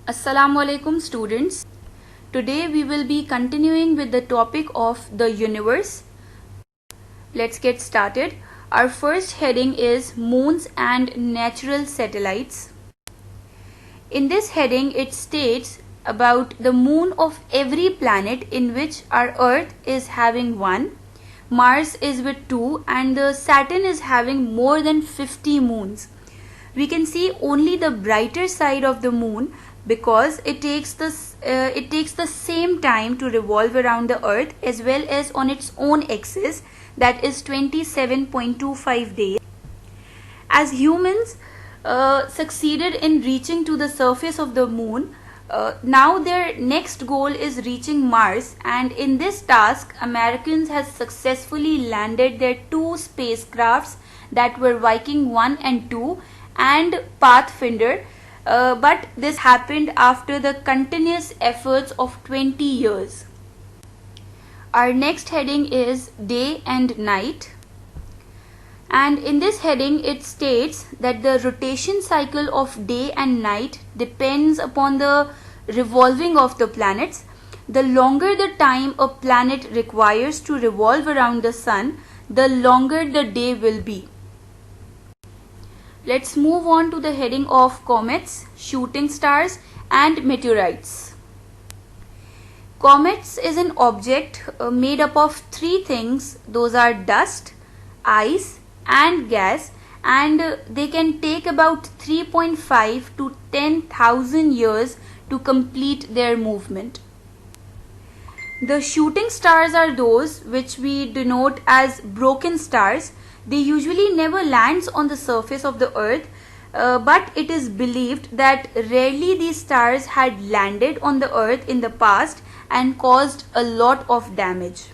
Assalamu alaikum students. Today we will be continuing with the topic of the universe. Let's get started. Our first heading is moons and natural satellites. In this heading it states about the moon of every planet, in which our Earth is having 1, Mars is with 2, and the Saturn is having more than 50 moons. We can see only the brighter side of the moon because it takes the same time to revolve around the Earth as well as on its own axis, that is 27.25 days. As humans succeeded in reaching to the surface of the moon, now their next goal is reaching Mars, and in this task Americans has successfully landed their 2 spacecrafts that were Viking 1 and 2 and Pathfinder, but this happened after the continuous efforts of 20 years. Our next heading is day and night, and in this heading it states that the rotation cycle of day and night depends upon the revolving of the planets. The longer the time a planet requires to revolve around the sun, the longer the day will be. Let's move on to the heading of comets, shooting stars and meteorites. Comets is an object made up of 3 things. Those are dust, ice and gas, and they can take about 3.5 to 10,000 years to complete their movement. The shooting stars are those which we denote as broken stars. They usually never lands on the surface of the Earth, but it is believed that rarely these stars had landed on the Earth in the past and caused a lot of damage.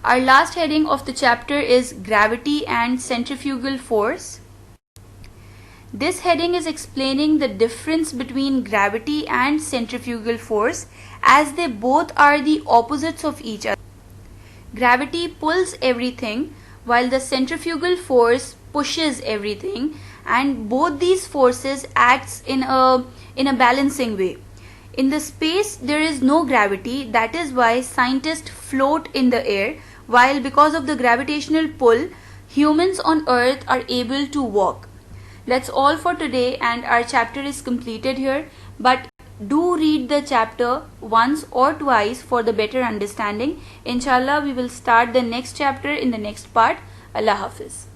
Our last heading of the chapter is gravity and centrifugal force. This heading is explaining the difference between gravity and centrifugal force, as they both are the opposites of each other. Gravity pulls everything while the centrifugal force pushes everything, and both these forces acts in a balancing way. In the space there is no gravity, that is why scientists float in the air, while because of the gravitational pull, humans on Earth are able to walk. That's all for today, and our chapter is completed here, but do read the chapter once or twice for the better understanding. Inshallah, we will start the next chapter in the next part. Allah Hafiz.